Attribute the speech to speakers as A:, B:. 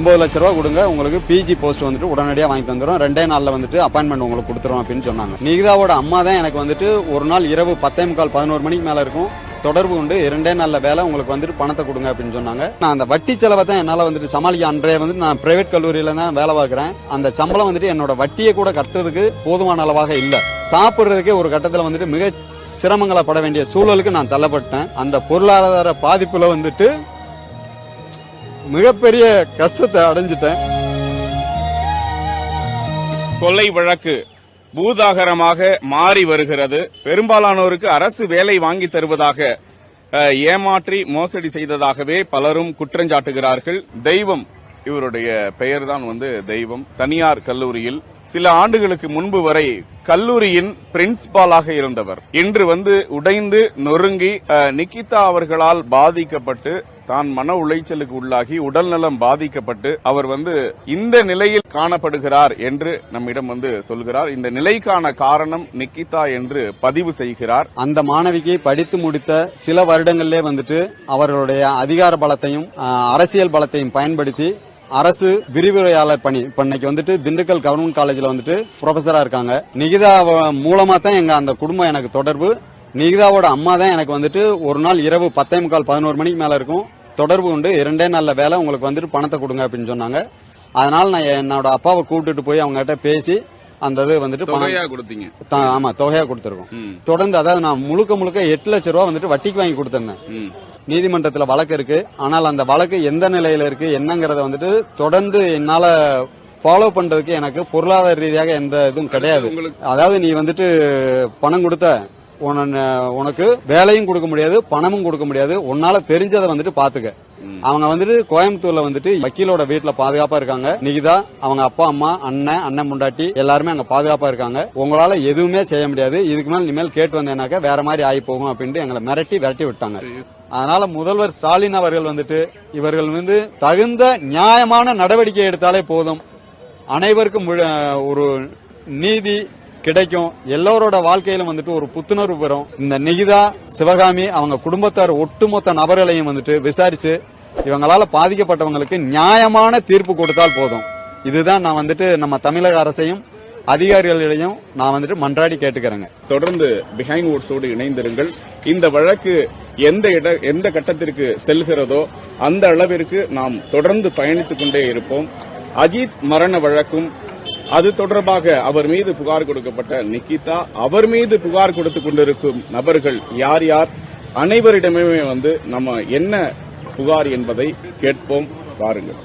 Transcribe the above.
A: 9 லட்ச ரூபா கொடுங்க, உங்களுக்கு பிஜி போஸ்ட் வந்துட்டு உடனடியாக வாங்கி தந்துடும், 2 நாள்ல வந்துட்டு அப்பாயின்மெண்ட் உங்களுக்கு கொடுத்துரும் அப்படின்னு சொன்னாங்க. நிகிதாவோட அம்மா தான் எனக்கு வந்துட்டு ஒரு நாள் இரவு 10:45 11 மணிக்கு மேல இருக்கும் தொடர்பு உண்டு, 2 நாள்ல வேலை உங்களுக்கு வந்துட்டு பணத்தை கொடுங்க அப்படின்னு சொன்னாங்க. நான் அந்த வட்டி செலவை தான் என்னால வந்துட்டு சமாளிக்க. அன்றைய வந்துட்டு நான் பிரைவேட் கல்லூரியில தான் வேலை பார்க்கிறேன். அந்த சம்பளம் வந்துட்டு என்னோட வட்டியை கூட கட்டுறதுக்கு போதுமான அளவாக இல்ல. சாப்பிடுறதுக்கே ஒரு கட்டத்துல வந்துட்டு மிக சிரமங்களை பட வேண்டிய சூழலுக்கு நான் தள்ளப்பட்டேன். அந்த பொருளாதார பாதிப்புல வந்துட்டு மிகப்பெரிய கஷ்டத்தை அடைஞ்சிட்டேன்.
B: கொள்ளை வழக்கு பூதாகரமாக மாறி வருகிறது. பெரும்பாலானோருக்கு அரசு வேலை வாங்கி தருவதாக ஏமாற்றி மோசடி செய்ததாகவே பலரும் குற்றஞ்சாட்டுகிறார்கள். தெய்வம், இவருடைய பெயர்தான் தெய்வம். தனியார் கல்லூரியில் சில ஆண்டுகளுக்கு முன்பு வரை கல்லூரியின் பிரின்சிபாலாக இருந்தவர். இன்று உடைந்து நொறுங்கி நிகிதா அவர்களால் பாதிக்கப்பட்டு தான் மன உளைச்சலுக்கு உள்ளாகி உடல்நலம் பாதிக்கப்பட்டு அவர் இந்த நிலையில் காணப்படுகிறார் என்று நம்மிடம் சொல்கிறார். இந்த நிலைக்கான காரணம் நிகிதா என்று பதிவு செய்கிறார்.
A: அந்த மாணவிக்கு படித்து முடித்த சில வருடங்களிலே அவர்களுடைய அதிகார பலத்தையும் அரசியல் பலத்தையும் பயன்படுத்தி அரசு விரிவுரையாளர் பணி இன்னைக்கு திண்டுக்கல் கவர்மெண்ட் காலேஜ்ல ப்ரொஃபஸரா இருக்காங்க. நிகிதா மூலமா தான் எங்க அந்த குடும்பம் எனக்கு தொடர்பு. நிகிதாவோட அம்மா தான் எனக்கு ஒரு நாள் இரவு 10:45 11 மணிக்கு மேல இருக்கும் தொடர்பு உண்டு, 2 நாள்ல வேலை உங்களுக்கு பணத்தை கொடுங்க அப்படின்னு சொன்னாங்க. அதனால நான் என்னோட அப்பாவை கூப்பிட்டுட்டு போய் அவங்க கிட்ட பேசி அந்த இது ஆமா தொகையா கொடுத்திருக்கோம். தொடர்ந்து அதாவது நான் முழுக்க 8 லட்சம் ரூபாய் வட்டிக்கு வாங்கி கொடுத்திருந்தேன். நீதிமன்றத்தில் வழக்கு இருக்கு. ஆனால் அந்த வழக்கு எந்த நிலையில இருக்கு என்னங்கறத தொடர்ந்து என்னால ஃபாலோ பண்றதுக்கு எனக்கு பொருளாதார ரீதியாக எந்த இதுவும் கிடையாது. அதாவது நீ பணம் கொடுத்த உனக்கு வேலையும் கொடுக்க முடியாது, பணமும் கொடுக்க முடியாது, உன்னால தெரிஞ்சதை பாத்துக்க. அவங்க கோயம்புத்தூர்ல வக்கீலோட வீட்டுல பாதுகாப்பா இருக்காங்க. நிகிதா, அவங்க அப்பா அம்மா, அண்ணன் முண்டாட்டி எல்லாருமே அங்க பாதுகாப்பா இருக்காங்க. உங்களால எதுவுமே செய்ய முடியாது, இதுக்கு மேல இனிமேல் கேட்டு வந்தேனாக்க வேற மாதிரி ஆகி போகும் அப்படின்ட்டு எங்களை விரட்டி விட்டாங்க. அதனால முதல்வர் ஸ்டாலின் அவர்கள் இவர்கள் தகுந்த நியாயமான நடவடிக்கை எடுத்தாலே போதும், அனைவருக்கும் ஒரு நீதி கிடைக்கும், எல்லோரோட வாழ்க்கையிலும் ஒரு புத்துணர்வு பெறும். இந்த நிகிதா, சிவகாமி அவங்க குடும்பத்தார் ஒட்டுமொத்த நபர்களையும் விசாரிச்சு இவங்களால பாதிக்கப்பட்டவங்களுக்கு நியாயமான தீர்ப்பு கொடுத்தால் போதும். இதுதான் நான் நம்ம தமிழக அரசையும் அதிகாரிகளிடையும் நான் மன்றாடி கேட்டுக்கிறேங்க.
B: தொடர்ந்து பிஹைண்ட் வோர்ட்ஸோடு இணைந்திருங்கள். இந்த வழக்கு எந்த கட்டத்திற்கு செல்கிறதோ அந்த அளவிற்கு நாம் தொடர்ந்து பயணித்துக் கொண்டே இருப்போம். அஜித் மரண வழக்கும் அது தொடர்பாக அவர் மீது புகார் கொடுக்கப்பட்ட நிகிதா, அவர் மீது புகார் கொடுத்துக் கொண்டிருக்கும் நபர்கள் யார் யார், அனைவரிடமே நம்ம என்ன புகார் என்பதை கேட்போம். வாருங்கள்.